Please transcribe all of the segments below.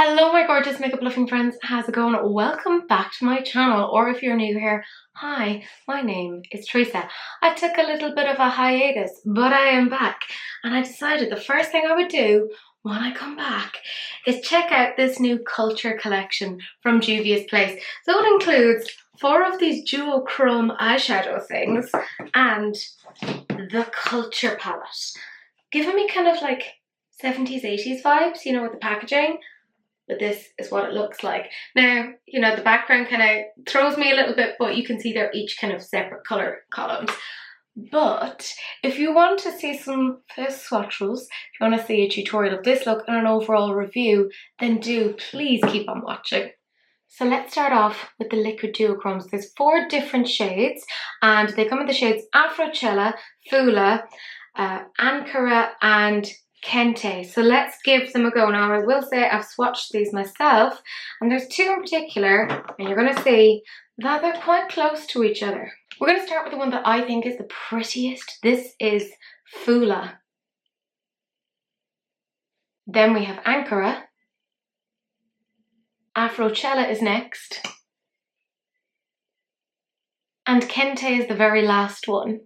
Hello my gorgeous makeup loving friends, how's it going? Welcome back to my channel, or if you're new here, hi, my name is Teresa. I took a little bit of a hiatus, but I am back, and I decided the first thing I would do when I come back is check out this new Culture collection from Juvia's place. So it includes 4 of these Duochrome eyeshadow things and the Culture palette, giving me kind of like 70s, 80s vibes, you know, with the packaging. But this is what it looks like. Now, you know, the background kind of throws me a little bit, but you can see they're each kind of separate color columns. But if you want to see some face swatches, if you want to see a tutorial of this look and an overall review, then do please keep on watching. So let's start off with the liquid duochromes. There's 4 different shades, and they come in the shades AfroChella, Fula, Ankara, and Kente. So let's give them a go. Now I will say I've swatched these myself, and there's 2 in particular, and you're going to see that they're quite close to each other. We're going to start with the one that I think is the prettiest. This is Fula. Then we have Ankara. AfroChella is next. And Kente is the very last one.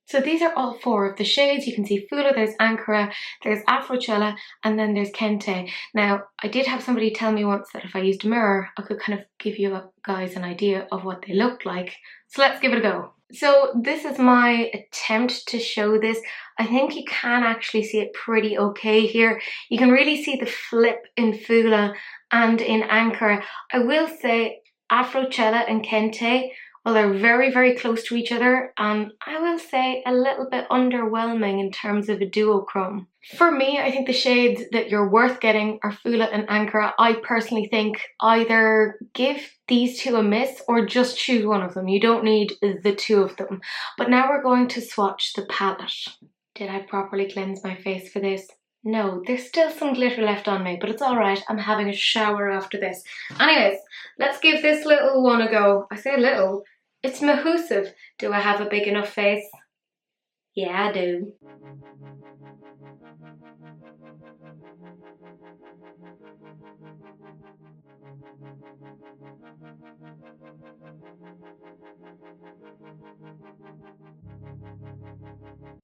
So these are all 4 of the shades. You can see Fula, there's Ankara, there's AfroChella, and then there's Kente. Now, I did have somebody tell me once that if I used a mirror, I could kind of give you guys an idea of what they looked like. So let's give it a go. So this is my attempt to show this. I think you can actually see it pretty okay here. You can really see the flip in Fula and in Ankara. I will say AfroChella and Kente, well, they're very, very close to each other, and I will say a little bit underwhelming in terms of a duochrome. For me, I think the shades that you're worth getting are Fula and Ankara. I personally think either give these 2 a miss or just choose one of them. You don't need the 2 of them. But now we're going to swatch the palette. Did I properly cleanse my face for this? No, there's still some glitter left on me, but it's alright. I'm having a shower after this. Anyways, let's give this little one a go. I say little. It's mahoosive. Do I have a big enough face? Yeah, I do.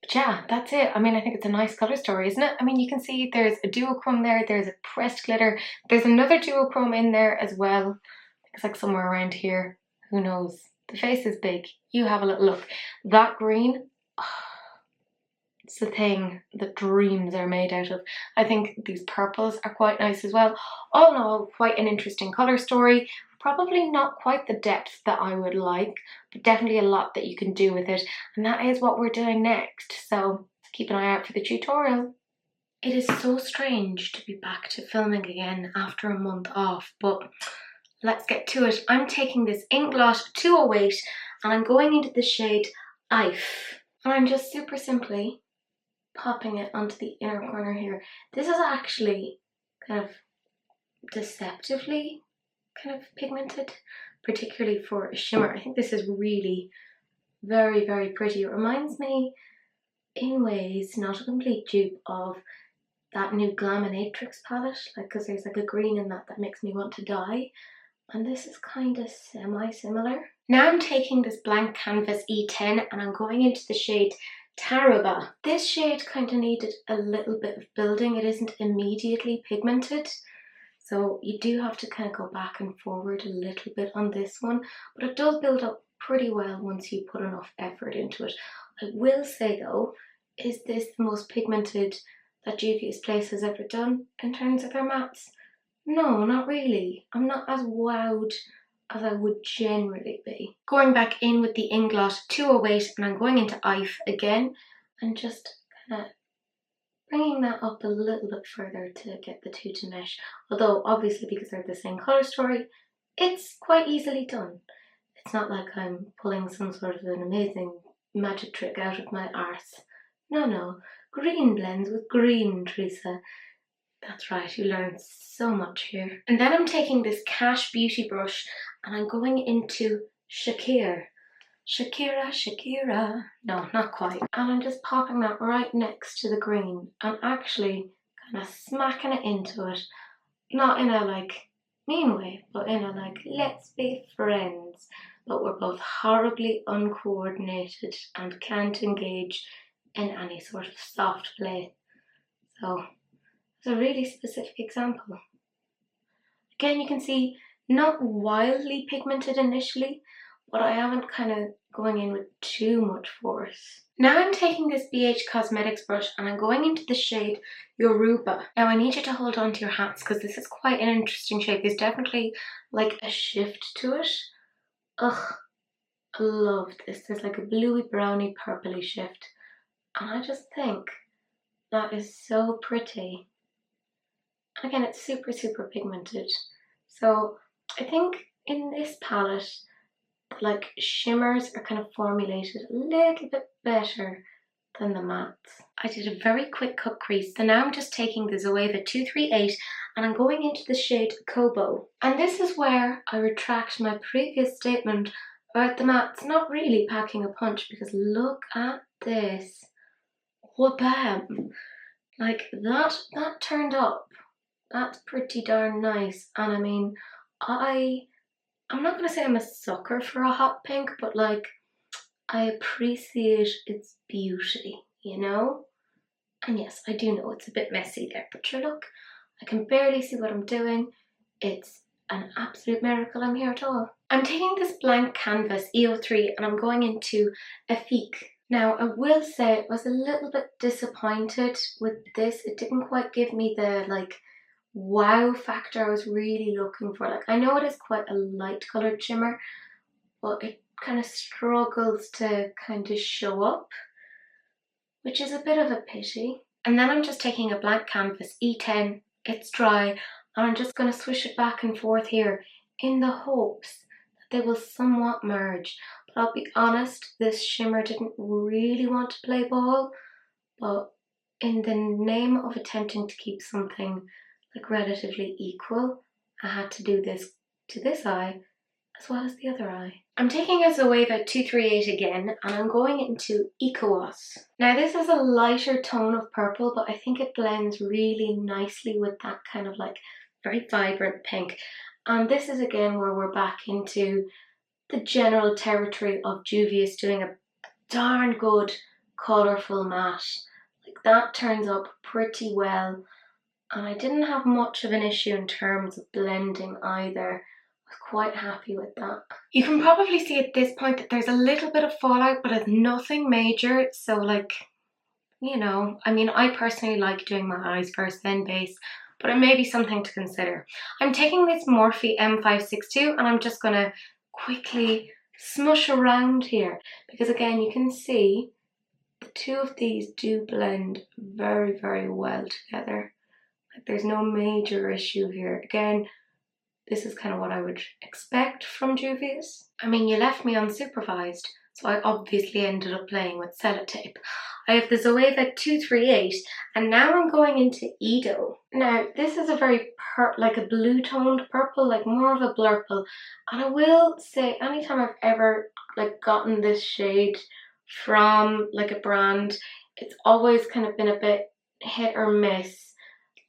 But yeah, that's it. I mean, I think it's a nice colour story, isn't it? I mean, you can see there's a duochrome there, there's a pressed glitter, there's another duochrome in there as well. I think it's like somewhere around here. Who knows? The face is big. You have a little look. That green, it's the thing that dreams are made out of. I think these purples are quite nice as well. All in all, quite an interesting colour story. Probably not quite the depth that I would like, but definitely a lot that you can do with it. And that is what we're doing next. So keep an eye out for the tutorial. It is so strange to be back to filming again after a month off, but let's get to it. I'm taking this Inglot 208 and I'm going into the shade Ife. And I'm just super simply popping it onto the inner corner here. This is actually kind of deceptively kind of pigmented, particularly for a shimmer. I think this is really very, very pretty. It reminds me in ways, not a complete dupe, of that new Glaminatrix palette, like, because there's like a green in that makes me want to die. And this is kind of semi-similar. Now I'm taking this blank canvas E10 and I'm going into the shade Taraba. This shade kind of needed a little bit of building. It isn't immediately pigmented, so you do have to kind of go back and forward a little bit on this one, but it does build up pretty well once you put enough effort into it. I will say though, is this the most pigmented that Juvia's place has ever done in terms of their mattes? No, not really. I'm not as wowed as I would generally be. Going back in with the Inglot 208 and I'm going into Ife again and just kind of bringing that up a little bit further to get the 2 to mesh. Although obviously because they're the same colour story, it's quite easily done. It's not like I'm pulling some sort of an amazing magic trick out of my arse. No, green blends with green, Teresa. That's right, you learn so much here. And then I'm taking this Cash Beauty brush and I'm going into Shakira. Shakira. No, not quite. And I'm just popping that right next to the green and actually kind of smacking it into it. Not in a like mean way, but in a like, let's be friends. But we're both horribly uncoordinated and can't engage in any sort of soft play. So it's a really specific example. Again, you can see not wildly pigmented initially, but I haven't kind of going in with too much force. Now I'm taking this BH Cosmetics brush and I'm going into the shade Yoruba. Now I need you to hold on to your hats because this is quite an interesting shade. There's definitely like a shift to it. Ugh, I love this. There's like a bluey, browny, purpley shift. And I just think that is so pretty. Again, it's super, super pigmented. So I think in this palette, like shimmers are kind of formulated a little bit better than the mattes. I did a very quick cut crease, so now I'm just taking the Zoeva 238 and I'm going into the shade Kobo. And this is where I retract my previous statement about the mattes not really packing a punch, because look at this. Wha-bam! Like that turned up. That's pretty darn nice. And I mean, I'm not going to say I'm a sucker for a hot pink, but like, I appreciate its beauty, you know? And yes, I do know it's a bit messy there, but sure, look, I can barely see what I'm doing. It's an absolute miracle I'm here at all. I'm taking this blank canvas EO3 and I'm going into Effique. Now, I will say I was a little bit disappointed with this. It didn't quite give me the like wow factor I was really looking for. Like, I know it is quite a light coloured shimmer, but it kind of struggles to kind of show up, which is a bit of a pity. And then I'm just taking a blank canvas E10, it's dry, and I'm just going to swish it back and forth here in the hopes that they will somewhat merge. But I'll be honest, this shimmer didn't really want to play ball, but in the name of attempting to keep something like relatively equal, I had to do this to this eye as well as the other eye. I'm taking a Zoeva 238 again and I'm going into Ecowas. Now this is a lighter tone of purple, but I think it blends really nicely with that kind of like very vibrant pink. And this is again where we're back into the general territory of Juvia's doing a darn good colourful matte. Like that turns up pretty well. And I didn't have much of an issue in terms of blending either. I was quite happy with that. You can probably see at this point that there's a little bit of fallout, but it's nothing major. So like, you know, I mean, I personally like doing my eyes first, then base, but it may be something to consider. I'm taking this Morphe M562 and I'm just going to quickly smush around here. Because again, you can see the two of these do blend very, very well together. Like there's no major issue here. Again, this is kind of what I would expect from Juvia's. I mean, you left me unsupervised, so I obviously ended up playing with sellotape. I have the Zoeva 238, and now I'm going into Edo. Now, this is a very like a blue-toned purple, like more of a blurple. And I will say, anytime I've ever like gotten this shade from like a brand, it's always kind of been a bit hit or miss.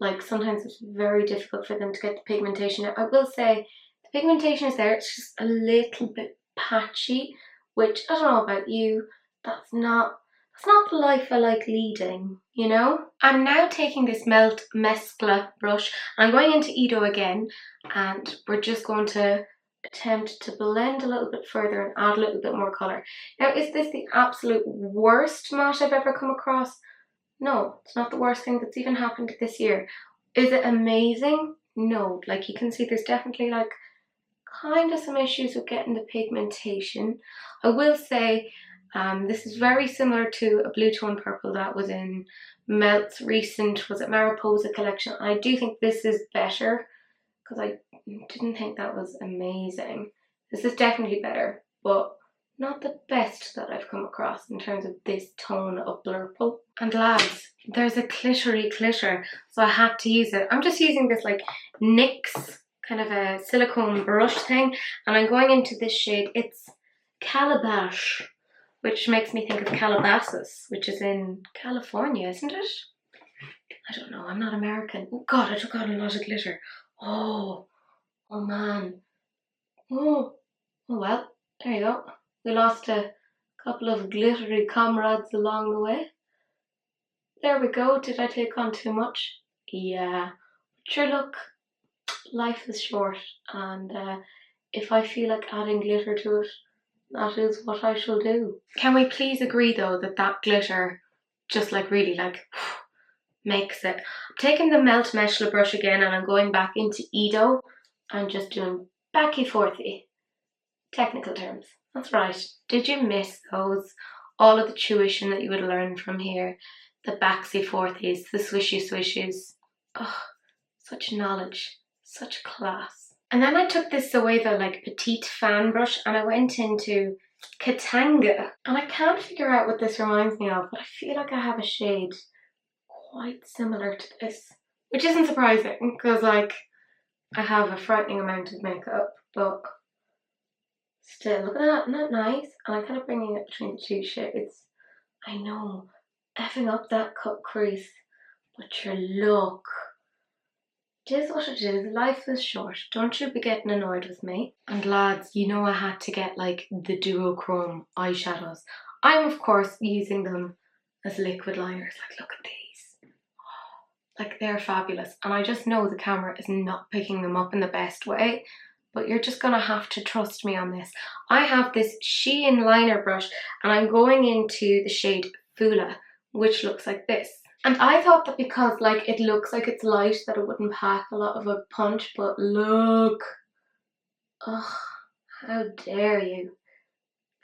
Like sometimes it's very difficult for them to get the pigmentation. I will say the pigmentation is there, it's just a little bit patchy, which I don't know about you, that's not the life I like leading, you know? I'm now taking this Melt Mescla brush and I'm going into Edo again, and we're just going to attempt to blend a little bit further and add a little bit more colour. Now, is this the absolute worst matte I've ever come across? No, it's not the worst thing that's even happened this year. Is it amazing? No. Like you can see there's definitely like kind of some issues with getting the pigmentation. I will say this is very similar to a blue tone purple that was in Melt's recent, was it Mariposa collection? I do think this is better because I didn't think that was amazing. This is definitely better, but not the best that I've come across in terms of this tone of blurple. And lads, there's a glittery glitter, so I had to use it. I'm just using this like NYX kind of a silicone brush thing, and I'm going into this shade. It's Calabash, which makes me think of Calabasas, which is in California, isn't it? I don't know, I'm not American. Oh God, I took on a lot of glitter. Oh man. Oh well, there you go. We lost a couple of glittery comrades along the way. There we go. Did I take on too much? Yeah. But sure, look, life is short, and if I feel like adding glitter to it, that is what I shall do. Can we please agree though that that glitter just like really like makes it. I'm taking the Melt Meshla brush again and I'm going back into Edo and just doing backy forthy. Technical terms. That's right. Did you miss those? All of the tuition that you would learn from here. The backsy forthies, the swishy swishes. Oh, such knowledge. Such class. And then I took this Zoeva like petite fan brush and I went into Katanga. And I can't figure out what this reminds me of, but I feel like I have a shade quite similar to this. Which isn't surprising, because like I have a frightening amount of makeup, but still, look at that, isn't that nice? And I'm kind of bringing it between the two shades. I know, effing up that cut crease, but your look. It is what it is, life is short. Don't you be getting annoyed with me. And lads, you know I had to get like the Duochrome eyeshadows. I'm of course using them as liquid liners. Like look at these. Like they're fabulous. And I just know the camera is not picking them up in the best way. But you're just gonna have to trust me on this. I have this Shein liner brush and I'm going into the shade Fula, which looks like this. And I thought that because like it looks like it's light that it wouldn't pack a lot of a punch, but look. Ugh, how dare you.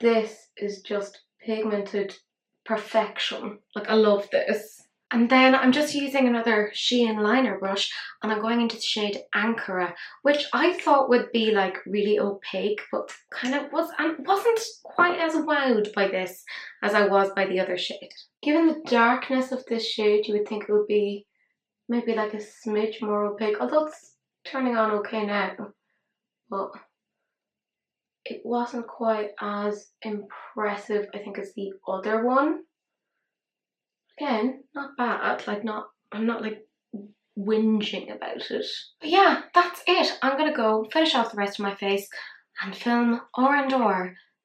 This is just pigmented perfection. Like I love this. And then I'm just using another Shein liner brush and I'm going into the shade Ankara, which I thought would be like really opaque, but kind of wasn't quite as wowed by this as I was by the other shade. Given the darkness of this shade, you would think it would be maybe like a smidge more opaque, although it's turning on okay now, but it wasn't quite as impressive, I think, as the other one. Again, not bad, like I'm not like whinging about it. But yeah, that's it. I'm gonna go finish off the rest of my face and film or,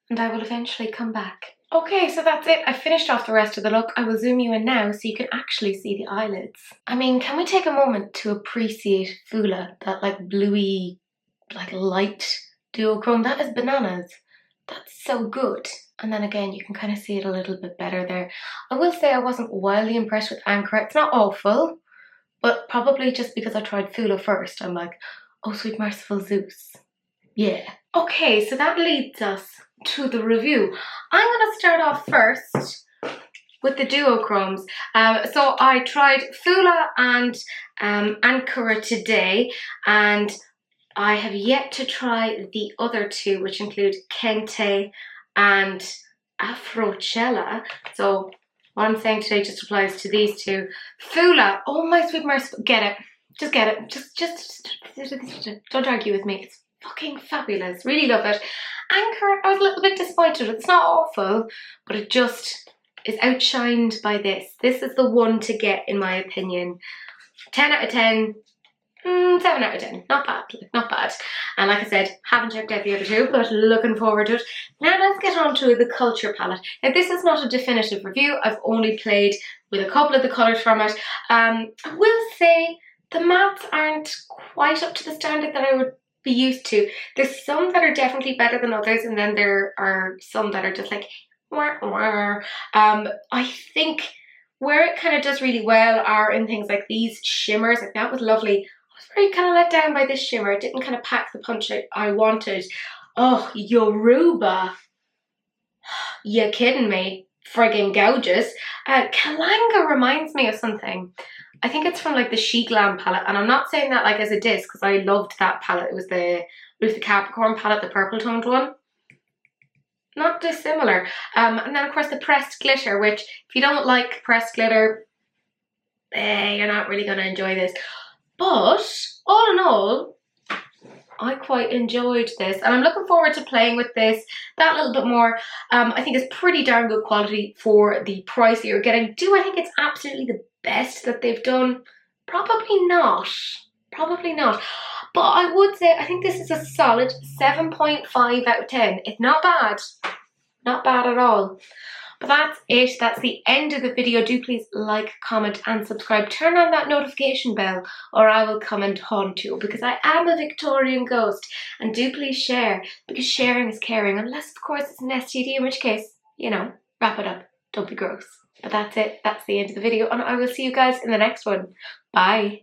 and I will eventually come back. Okay, so that's it. I finished off the rest of the look. I will zoom you in now so you can actually see the eyelids. I mean, can we take a moment to appreciate Fula, that like bluey, like light duochrome? That is bananas. That's so good. And then again, you can kind of see it a little bit better there. I will say I wasn't wildly impressed with Ankara. It's not awful, but probably just because I tried Fula first, I'm like, oh sweet merciful Zeus. Yeah. Okay, so that leads us to the review. I'm going to start off first with the duochromes. So I tried Fula and Ankara today, and I have yet to try the other two, which include Kente and AfroChella. So what I'm saying today just applies to these two. Fula, oh my sweet mercy, get it. Just get it. Just don't argue with me. It's fucking fabulous. Really love it. Ankara, I was a little bit disappointed. It's not awful, but it just is outshined by this. This is the one to get, in my opinion. 10 out of 10. 7 out of 10. Not bad, not bad. And like I said, haven't checked out the other two, but looking forward to it. Now let's get on to the Culture palette. Now this is not a definitive review. I've only played with a couple of the colours from it. I will say the mattes aren't quite up to the standard that I would be used to. There's some that are definitely better than others, and then there are some that are just like wah, wah. I think where it kind of does really well are in things like these shimmers. Like that was lovely. I was very kind of let down by this shimmer. It didn't kind of pack the punch I wanted. Oh, Yoruba. You kidding me? Friggin' gorgeous. Kalanga reminds me of something. I think it's from like the She Glam palette, and I'm not saying that like as a diss because I loved that palette. It was the Capricorn palette, the purple toned one. Not dissimilar. And then of course the pressed glitter, which if you don't like pressed glitter, you're not really going to enjoy this. But all in all, I quite enjoyed this, and I'm looking forward to playing with this that little bit more. I think it's pretty darn good quality for the price that you're getting. I think it's absolutely the best that they've done? Probably not. Probably not. But I would say I think this is a solid 7.5 out of 10. It's not bad. Not bad at all. But that's it. That's the end of the video. Do please like, comment and subscribe. Turn on that notification bell or I will come and haunt you, because I am a Victorian ghost. And do please share, because sharing is caring. Unless, of course, it's an STD, in which case, you know, wrap it up. Don't be gross. But that's it. That's the end of the video. And I will see you guys in the next one. Bye.